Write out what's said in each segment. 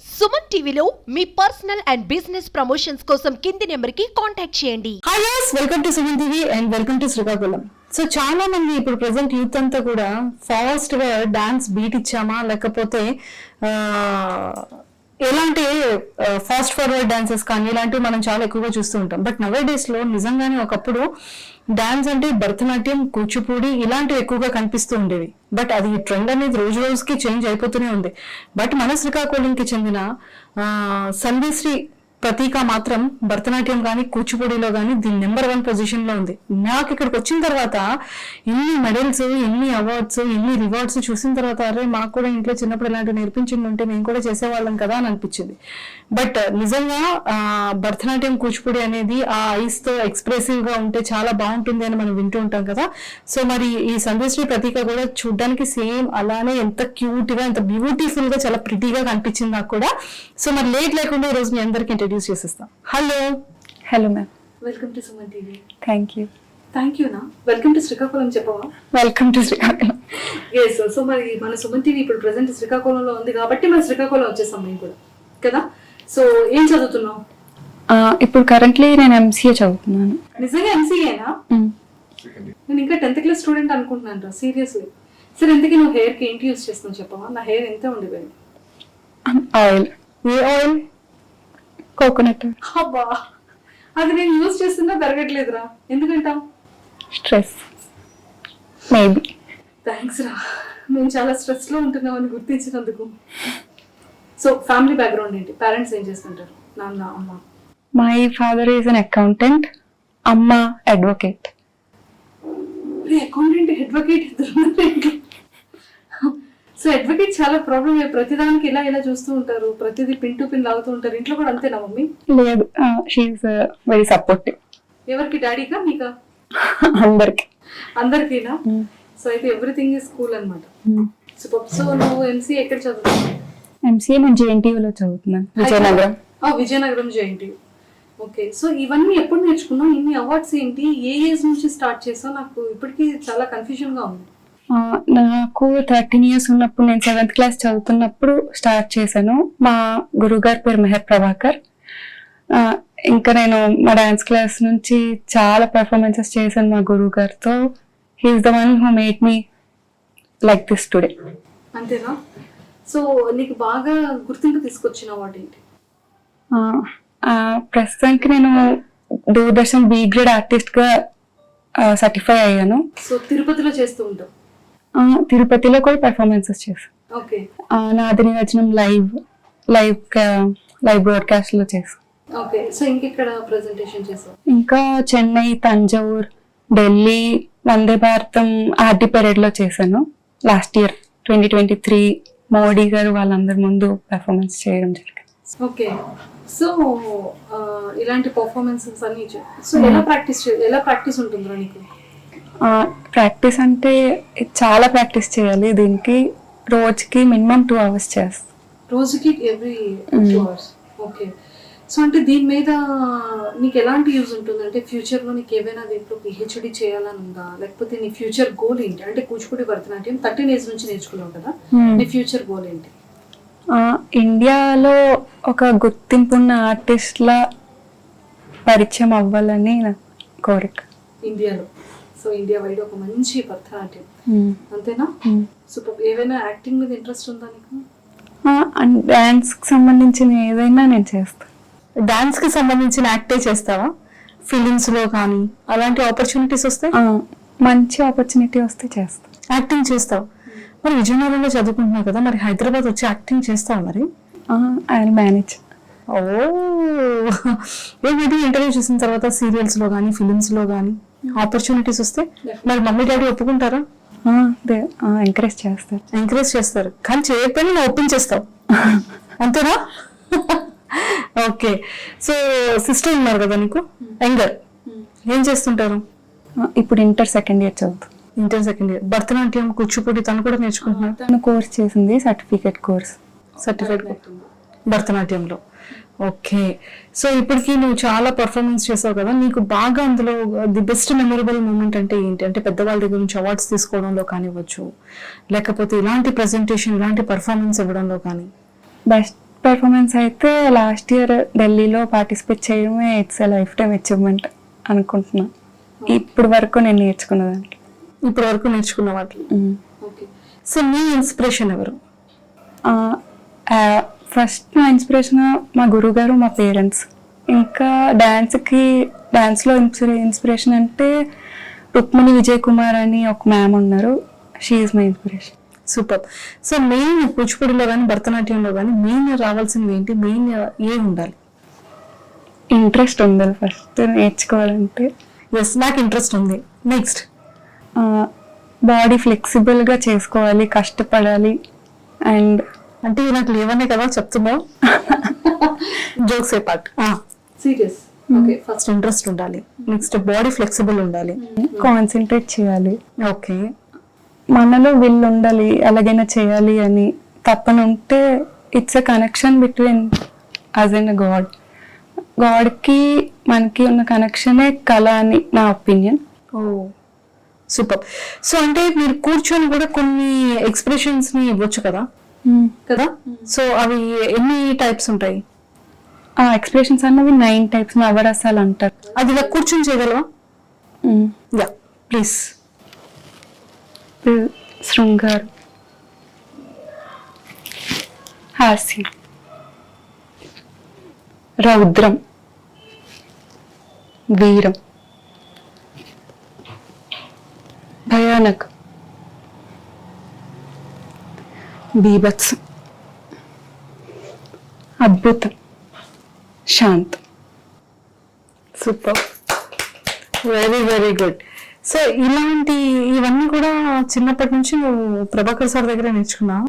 సుమన్ టీవీలో మీ personal and business promotions కోసం కింది నెంబర్కి కాంటాక్ట్ చేయండి. Hi guys, welcome to Suman TV and welcome to Srikakulam. So చాలా మంది ఇప్పుడు ప్రెసెంట్ యూత్ అంతా కూడా ఫాస్ట్ గా డాన్స్ బీట్ ఇచ్చామా లేకపోతే ఎలాంటి ఫాస్ట్ ఫార్వర్డ్ డాన్సెస్ కానీ ఇలాంటివి మనం చాలా ఎక్కువగా చూస్తూ ఉంటాం. బట్ నవే డేస్ లో నిజంగానే ఒకప్పుడు డాన్స్ అంటే భరతనాట్యం, కూచిపూడి ఇలాంటివి ఎక్కువగా కనిపిస్తూ ఉండేవి. బట్ అది ట్రెండ్ అనేది రోజు రోజుకి చేంజ్ అయిపోతూనే ఉంది. బట్ మన శ్రీకాకుళంకి చెందిన సందేశ్రీ ప్రతీక మాత్రం భరతనాట్యం కానీ కూచిపూడిలో కానీ దీని నెంబర్ 1 పొజిషన్ లో ఉంది. నాకు ఇక్కడికి వచ్చిన తర్వాత ఎన్ని మెడల్స్, ఎన్ని అవార్డ్స్, ఎన్ని రివార్డ్స్ చూసిన తర్వాత అరే మాకు కూడా ఇంట్లో చిన్నప్పుడు ఇలాంటివి నేర్పించింది ఉంటే మేము కూడా చేసేవాళ్ళం కదా అని అనిపించింది. బట్ నిజంగా భరతనాట్యం, కూచిపూడి అనేది ఆ ఐస్ తో ఎక్స్ప్రెసివ్ గా ఉంటే చాలా బాగుంటుంది అని మనం వింటూ ఉంటాం కదా. సో మరి ఈ సందేశ్రీ ప్రతీక కూడా చూడడానికి సేమ్ అలానే ఎంత క్యూట్ గా, ఎంత బ్యూటిఫుల్ గా, చాలా ప్రిటీగా కనిపించింది నాకు కూడా. సో మరి లేట్ లేకుండా ఈ రోజు మీ అందరికి ఇంట్రడ్యూస్ చేసేస్తాం. Hello ma'am, welcome to Suman TV. Thank you నా వెల్కమ్ టు శ్రీకాకుళం చెప్పవా? Welcome to Srikakulam. Yes. So మరి మన సుమన్ టీవీ ఇప్పుడు ప్రెసెంట్ శ్రీకాకుళంలో ఉంది కాబట్టి మన శ్రీకాకుళం వచ్చేసాం మేము కూడా కదా. సో ఏం చదువుతున్నావు ఇప్పుడు కరెంట్లీ నేను ఎంసీఏ చదువుతున్నాను. నిజంగా ఎంసీఏనా? నేను ఇంకా 10th క్లాస్ స్టూడెంట్ అనుకుంటున్నాను. సీరియస్లీ. సరే, ఇంతకీ నువ్వు హెయిర్ కి ఏంటి యూస్ చేస్తున్నావు చెప్పవా? నా హెయిర్ ఎంత ఉండిపోయింది. ఆయిల్. ఏ ఆయిల్? కోకోనట్. అబ్బా, అది నేను యూస్ చేస్తున్నా పెరగట్లేదురా. ఎందుకంటావు? Stress maybe. థ్యాంక్స్ రా, నేను చాలా స్ట్రెస్ లో ఉంటున్నామని గుర్తించినందుకు. సో ఫ్యామిలీ బ్యాక్గ్రౌండ్ ఏంటి? పేరెంట్స్ ఏం చేస్తుంటారు? నాన్న, అమ్మ? My father is an accountant, అమ్మ అడ్వకేట్. అకౌంటెంట్, అడ్వకేట్ ఇద్దరు. సో అడ్వకేట్ చాలా ప్రాబ్లమ్. ప్రతిదానికి ఇలా చూస్తూ ఉంటారు, ప్రతిదీ పిన్ టు పిన్ లాగుతూ ఉంటారు. ఇంట్లో కూడా అంతేనా మమ్మీ? లేదు, షీఈస్ వెరీ సపోర్టివ్. ఎవరికి? డాడీకా మీకా? అందరికి. అందరికీనా? సో అయితే ఎవ్రీథింగ్ ఈజ్ కూల్ అనమాట. సో నువ్వు ఎంసీఏ ఎక్కడ చదువుతున్నావు? ఎంసీఏ నేను జేఎన్టీయూలో చదువుతున్నాను, Vizianagaram. Vizianagaram JNTU. Okay. So ఇవన్నీ ఎప్పుడు నేర్చుకున్నావు? ఇన్ని అవార్డ్స్ ఏంటి? ఏ ఏజ్ నుంచి స్టార్ట్ చేసావు? నాకు ఇప్పటికీ చాలా కన్ఫ్యూజన్ గా ఉంది. నాకు 13 years ఉన్నప్పుడు, నేను 7th క్లాస్ చదువుతున్నప్పుడు స్టార్ట్ చేశాను. మా గురువుగారి పేరు మెహర్ ప్రభాకర్. ఇంకా నేను మా డాన్స్ క్లాస్ నుంచి చాలా పర్ఫార్మెన్సెస్ చేశాను మా గురువు గారితో. He is the one who made me like this today. అంతేనా? సో నీకు బాగా గుర్తింపు తీసుకొచ్చిన అవార్డు ఏంటి? ప్రస్తుతానికి నేను దూరదర్శన్ బి గ్రేడ్ ఆర్టిస్ట్ గా సర్టిఫై అయ్యాను. సో తిరుపతిలో చేస్తూ ఉంటావు? తిరుపతిలో కూడా పర్ఫార్మెన్సెస్ చేశాను. ఓకే. నాది నివచనం లైవ్ బ్రాడ్కాస్ట్ లో చేశాను. ఓకే. సో ఇంకెక్కడ ప్రెజెంటేషన్ చేసావు? ఇంకా చెన్నై, తంజావూర్, ఢిల్లీ, వందే భారతం ఆర్డి పెరేడ్ లో చేశాను. లాస్ట్ ఇయర్ 2023 మోడీ గారు వాళ్ళందరి ముందు పెర్ఫార్మెన్స్ చేయడం జరిగింది. ఓకే. సో ఇలాంటి పర్ఫార్మెన్సెస్ అన్ని సో ఎలా ప్రాక్టీస్ ఉంటుందిరా నీకు? ప్రాక్టీస్ అంటే చాలా ప్రాక్టీస్ చేయాలి. దీనికి రోజుకి మినిమం 2 hours చేస్తాను. రోజుకి ఎవ్రీ 2 hours. ఓకే. సో అంటే దీని మీద నీకు ఎలాంటి యూజ్ ఉంటుంది? అంటే ఫ్యూచర్ లో నీకు ఏమైనా దీంట్లో పిహెచ్డి చేయాలని ఉందా? లేకపోతే నీ ఫ్యూచర్ గోల్ ఏంటి? అంటే కూచిపూడి, భరతనాట్యం 13 years నుంచి నేర్చుకున్నావు కదా, నీ ఫ్యూచర్ గోల్ ఏంటి? ఇండియాలో ఒక గుర్తింపున్న ఆర్టిస్ట్లా పరిచయం అవ్వాలని నా కోరిక. ఇండియాలో? సో ఇండియా వైడ్ ఒక మంచి భరతనాట్యం, అంతేనా? సూపర్. ఏమైనా యాక్టింగ్ మీద ఇంట్రెస్ట్ ఉందా నీకు? డాన్స్ కి సంబంధించిన ఏదైనా నేను చేస్తాను. డాన్స్ కి సంబంధించిన యాక్టే చేస్తావా? ఫిలిమ్స్ లో కానీ అలాంటి ఆపర్చునిటీస్ వస్తే? మంచి ఆపర్చునిటీ వస్తే చేస్తాను. యాక్టింగ్ చేస్తావు. మరి విజయనగరంలో చదువుకుంటున్నావు కదా, మరి హైదరాబాద్ వచ్చి యాక్టింగ్ చేస్తావు మరి? I will manage. ఏమిటి ఇంటర్వ్యూ చేసిన తర్వాత సీరియల్స్ లో కానీ ఫిలిమ్స్ లో కానీ ఆపర్చునిటీస్ వస్తే మరి మమ్మీ డాడీ ఒప్పుకుంటారా? ఎంకరేజ్ చేస్తారు. ఎంకరేజ్ చేస్తారు, కానీ చేయకపోయినా నువ్వు ఒప్పించేస్తావు అంతేనా? ఓకే. సో సిస్టర్ ఉన్నారు కదా నీకు, యంగర్, ఏం చేస్తుంటారు? ఇప్పుడు ఇంటర్ 2nd year చదువుతాను. Inter 2nd year. Bharatanatyam, Kuchipudi తను కూడా నేర్చుకుంటున్నారు. తను కోర్స్ చేసింది, సర్టిఫికేట్ భరతనాట్యంలో. ఓకే. సో ఇప్పటికీ నువ్వు చాలా పర్ఫార్మెన్స్ చేసావు కదా, నీకు బాగా అందులో ది బెస్ట్ మెమరబుల్ మూమెంట్ అంటే ఏంటి? అంటే పెద్దవాళ్ళ దగ్గర నుంచి అవార్డ్స్ తీసుకోవడంలో కానివ్వచ్చు, లేకపోతే ఇలాంటి ప్రెజెంటేషన్, ఇలాంటి పర్ఫార్మెన్స్ ఇవ్వడంలో కానీ. పెర్ఫార్మెన్స్ అయితే లాస్ట్ ఇయర్ ఢిల్లీలో పార్టిసిపేట్ చేయడమే it's a life time achievement అనుకుంటున్నా. ఇప్పుడు వరకు నేను నేర్చుకున్నదానికి. ఇప్పటి వరకు నేర్చుకున్న వాటిలో. ఓకే. సో మీ ఇన్స్పిరేషన్ ఎవరు? ఫస్ట్ నా ఇన్స్పిరేషన్ మా గురుగారు, మా పేరెంట్స్. ఇంకా డాన్స్లో ఇన్స్పిరేషన్ అంటే రుక్మిణి విజయ్ కుమార్ అని ఒక మ్యామ్ ఉన్నారు. She is my inspiration. Super. So main కూచిపూడిలో కానీ భరతనాట్యంలో కానీ మెయిన్ రావాల్సింది ఏంటి? మెయిన్ ఏం ఉండాలి? ఇంట్రెస్ట్ ఉండాలి ఫస్ట్ నేర్చుకోవాలంటే. ఎస్, నాకు ఇంట్రెస్ట్ ఉంది. నెక్స్ట్ బాడీ ఫ్లెక్సిబుల్గా చేసుకోవాలి, కష్టపడాలి. అండ్ అంటే నాకు లేవనే కదా చెప్తున్నావు. Jokes apart. Serious. Okay. First interest ఉండాలి, నెక్స్ట్ బాడీ ఫ్లెక్సిబుల్ ఉండాలి, కాన్సన్ట్రేట్ చేయాలి. ఓకే. మనలో విల్ ఉండాలి, ఎలాగైనా చేయాలి అని తప్పన ఉంటే it's a connection between us and God. గాడ్కి మనకి ఉన్న కనెక్షనే కళ అని నా ఒపీనియన్. ఓ సూపర్. సో అంటే మీరు కూర్చొని కూడా కొన్ని ఎక్స్ప్రెషన్స్ ని ఇవ్వచ్చు కదా కదా. సో అవి ఎన్ని టైప్స్ ఉంటాయి? ఆ ఎక్స్ప్రెషన్స్ అన్నవి 9 టైప్స్ నవరసాలు అంటారు. అది ఇలా కూర్చొని చేయగలవా? Yeah please. శృంగారం, హాస్యం, రౌద్రం, వీరం, భయానకం, బీభత్సం, అద్భుతం, శాంతం. Super, very very good. So ఇవన్నీ కూడా చిన్నప్పటి నుంచి నువ్వు ప్రభాకర్ సార్ దగ్గర నేర్చుకున్నావు?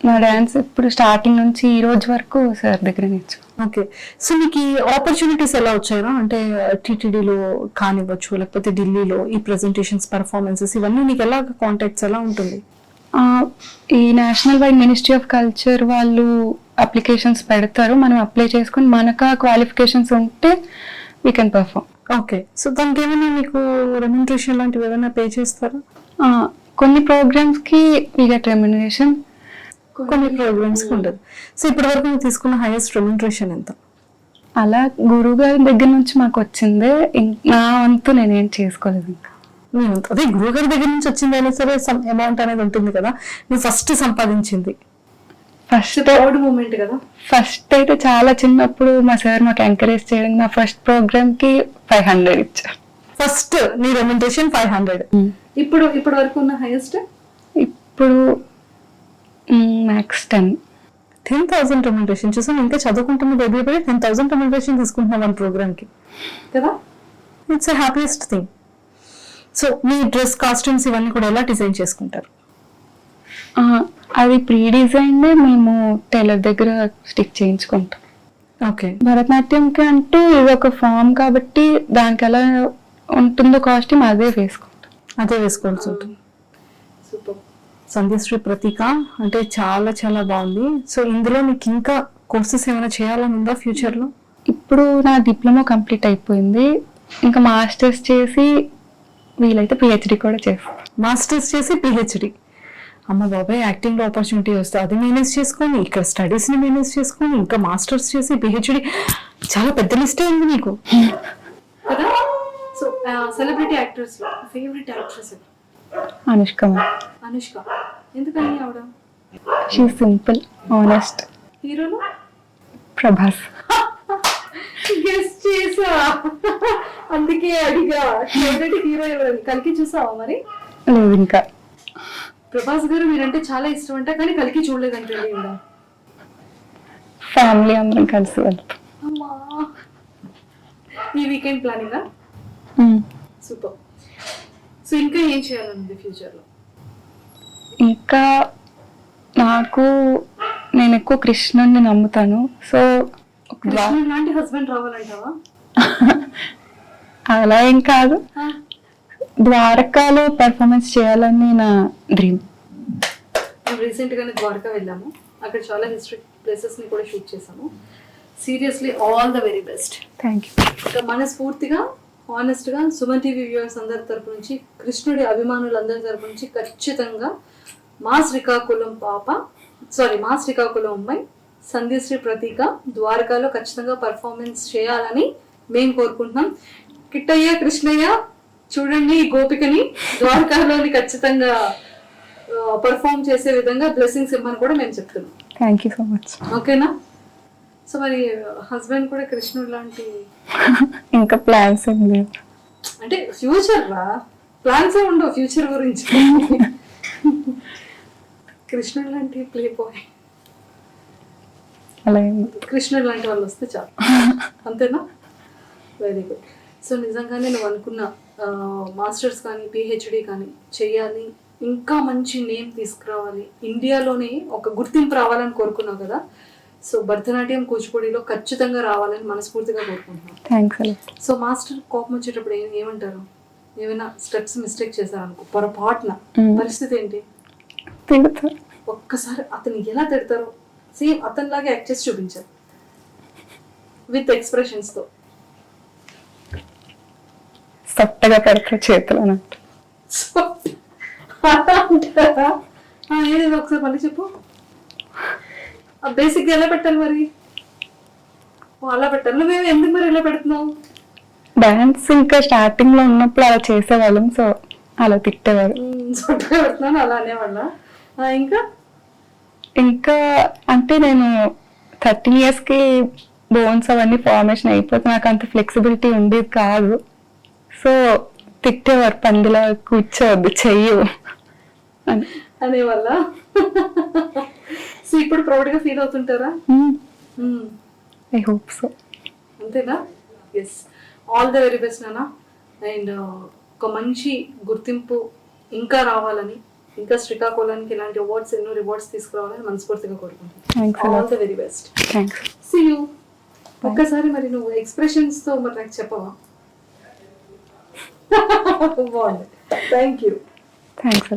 నా డాన్స్ ఇప్పుడు స్టార్టింగ్ నుంచి ఈ రోజు వరకు సార్ దగ్గర నేర్చుకున్నాను. ఓకే. సో మీకు ఈ ఆపర్చునిటీస్ ఎలా వచ్చాయో అంటే టీటీడీలో కానివ్వచ్చు, లేకపోతే ఢిల్లీలో ఈ ప్రెజెంటేషన్స్, పర్ఫార్మెన్సెస్, ఇవన్నీ నీకు ఎలా కాంటాక్ట్స్ ఎలా ఉంటుంది? ఈ national wide ministry of culture వాళ్ళు అప్లికేషన్స్ పెడతారు, మనం అప్లై చేసుకుని మనకు క్వాలిఫికేషన్స్ ఉంటే we can perform. Okay. So దానికి ఏమైనా మీకు రెమ్యునరేషన్ లాంటివి ఏమైనా పే చేస్తారా? కొన్ని ప్రోగ్రామ్స్ కి వీ గెట్ రెమ్యునరేషన్, కొన్ని ప్రోగ్రామ్స్ కి ఉండదు. సో ఇప్పటి వరకు నువ్వు తీసుకున్న హైయెస్ట్ రెమ్యునరేషన్ ఎంత? అలా గురువు గారి దగ్గర నుంచి మాకు వచ్చిందే, నా వంతు నేనేం చేసుకోలేదు. ఇంకా అదే గురువు గారి దగ్గర నుంచి వచ్చింది అయినా సరే సమ్ అమౌంట్ అనేది ఉంటుంది కదా. నువ్వు ఫస్ట్ సంపాదించింది ప్రౌడ్ మూమెంట్ కదా. ఫస్ట్ అయితే చాలా చిన్నప్పుడు మా సార్ మాకు ఎంకరేజ్ చేయడం, నా ఫస్ట్ ప్రోగ్రామ్ కి 500 ఇచ్చారు. ఫస్ట్ నీ రెమ్యునరేషన్ 500. ఇప్పుడు వరకు ఉన్న హైయెస్ట్ ఇప్పుడు మ్యాక్స్ 10,000 రెమ్యునరేషన్. చూసాను, ఇంకా చదువుకుంటున్న బేబీ 10,000 రెమ్యునరేషన్ తీసుకుంటున్నావు వన్ ప్రోగ్రామ్ కి కదా. It's a happiest thing. So me dress, costumes ఇవన్నీ కూడా ఎలా డిజైన్ చేసుకుంటారు? అది ప్రీ డిజైన్ మేము టైలర్ దగ్గర స్టిక్ చేయించుకుంటాం. ఓకే. భరతనాట్యంకి అంటూ ఇది ఒక ఫామ్ కాబట్టి దానికి ఎలా ఉంటుందో కాస్ట్యూమ్ అదే వేసుకుంటాం. అదే వేసుకోవాల్సి ఉంటుంది. సూపర్. సంధ్యశ్రీ ప్రతీక అంటే చాలా చాలా బాగుంది. సో ఇందులో నీకు ఇంకా కోర్సెస్ ఏమైనా చేయాలని ఉందా ఫ్యూచర్ లో? ఇప్పుడు నా డిప్లొమా కంప్లీట్ అయిపోయింది, ఇంకా మాస్టర్స్ చేసి వీలైతే పిహెచ్డి కూడా చేస్తాను. మాస్టర్స్ చేసి పిహెచ్డి. అమ్మ బాబాయ్, యాక్టింగ్ లో ఆపర్చునిటీ వస్తే అది మేనేజ్ చేసుకొని, ఇక్కడ స్టడీస్ ని మేనేజ్ చేసుకొని, ఇంకా మాస్టర్స్ చేసి పిహెచ్డి, చాలా పెద్ద లిస్టే ఉంది నీకు కదా. సో సెలబ్రిటీ యాక్టర్స్ లో ఫేవరెట్ యాక్ట్రెస్ అనుష్క. అనుష్క. ఎందుకని ఆవిడ? She simple, honest. హీరోలో ప్రభాస్. గెస్ట్ చేసా, అందుకే అడిగా. ఫేవరెట్ హీరో ఎవరు? కల్కి చూసావా మరి? లేదు ఇంకా. ప్రభాస్ గారు మీరంటే చాలా ఇష్టం అంట, కానీ కల్కి చూడలేదంటే ఫ్యామిలీ అందరం కలిసి వెళ్తాం. అమ్మా, ఈ వీకెండ్ ప్లానింగా? సూపర్. సో ఇంకా ఏం చేయాలనుంది ఫ్యూచర్ లో? ఇంకా నేను ఎక్కువ కృష్ణుని నమ్ముతాను. సో కృష్ణుడు లాంటి హస్బెండ్ రావాలంటావా? అలా ఏం కాదు, ద్వారకాలో పెర్ఫార్మెన్స్ చేయాలని నా డ్రీమ్. మేము రీసెంట్ గానే ద్వారకా వెళ్ళాము, అక్కడ చాలా హిస్టరిక్ ప్లేసెస్ ని కూడా షూట్ చేసాము. Seriously all the very best. Thank you. ఇంకా మనస్ఫూర్తిగా హానెస్ట్ గా సుమన్ టీవీ వ్యూవర్స్ అందరి తరపు నుంచి, కృష్ణుడి అభిమానులందరి తరపు నుంచి ఖచ్చితంగా మా శ్రీకాకుళం అమ్మాయి సంధ్యశ్రీ ప్రతీక ద్వారకాలో ఖచ్చితంగా పర్ఫార్మెన్స్ చేయాలని మేము కోరుకుంటున్నాం. కిట్టయ్య, కృష్ణయ్య చూడండి ఈ గోపికని ద్వారకాలోని ఖచ్చితంగా పర్ఫార్మ్ చేసే విధంగా బ్లెస్సింగ్స్ ఇవ్వమని కూడా మేము చెప్తున్నాం. Thank you so much. ఓకేనా? సో మరి హస్బెండ్ కూడా కృష్ణుడు లాంటి ఇంకా ప్లాన్స్ ఏం లేవు. అంటే ఫ్యూచర్ రా, ప్లాన్స్ ఏ ఉండవు ఫ్యూచర్ గురించి. కృష్ణుడు లాంటి ప్లే బాయ్, అలా ఏం కృష్ణుడు లాంటి వాళ్ళు వస్తే చాలు. అంతేనా? Very good. సో నిజంగానే నువ్వు అనుకున్న మాస్టర్స్ కానీ పిహెచ్డి కానీ చెయ్యాలి, ఇంకా మంచి నేమ్ తీసుకురావాలి, ఇండియాలోనే ఒక గుర్తింపు రావాలని కోరుకున్నావు కదా. సో భరతనాట్యం కూచిపూడిలో ఖచ్చితంగా రావాలని మనస్ఫూర్తిగా కోరుకుంటున్నాను. థ్యాంక్స్ అలా. సో మాస్టర్ కోపం వచ్చేటప్పుడు ఏమంటారు? ఏమైనా స్టెప్స్ మిస్టేక్ చేశారనుకో పొరపాటున, పరిస్థితి ఏంటి? తిడతారు. ఒక్కసారి అతను ఎలా తిడతారో సేమ్ అతనిలాగా యాక్ట్ చేసి చూపించారు విత్ ఎక్స్ప్రెషన్స్ తో. సట్టగా పెడతారు చేతులు అన్నట్టు. ఏది ఒకసారి మళ్ళీ చెప్పు. బేసిక్ ఎలా పెట్టాలి మరి? అలా పెట్టాలి. నువ్వేమో ఎందుకు మరి ఎలా పెడుతున్నావు? డాన్స్ ఇంకా స్టార్టింగ్ లో ఉన్నప్పుడు అలా చేసేవాళ్ళం, సో అలా తిట్టేవారు. సొట్టగా పెడుతున్నాను అలా అనేవాళ్ళ. ఇంకా ఇంకా అంటే నేను 13 years కి బోన్స్ అవన్నీ ఫార్మేషన్ అయిపోతే నాకు అంత ఫ్లెక్సిబిలిటీ ఉండేది కాదు. సో తిట్టేవారు, పందిలా కూర్చోవద్దు చెయ్యు అని అనేవాళ్ళ. సో ఇప్పుడు ప్రౌడ్ గా ఫీల్ అవుతుంటారా? I hope so. అంతేనా? Yes, all the very best నాన్న. అండ్ ఒక మంచి గుర్తింపు ఇంకా రావాలని, ఇంకా శ్రీకాకుళానికి ఇలాంటి అవార్డ్స్ ఎన్నో రివార్డ్స్ తీసుకురావాలని మనస్ఫూర్తిగా కోరుకుంటున్నాను. All the very best. Thanks. See you. ఒక్కసారి మరి నువ్వు ఎక్స్ప్రెషన్స్ తో మరి నాకు చెప్పవా? బాగుంది. Thank you. థ్యాంక్స్.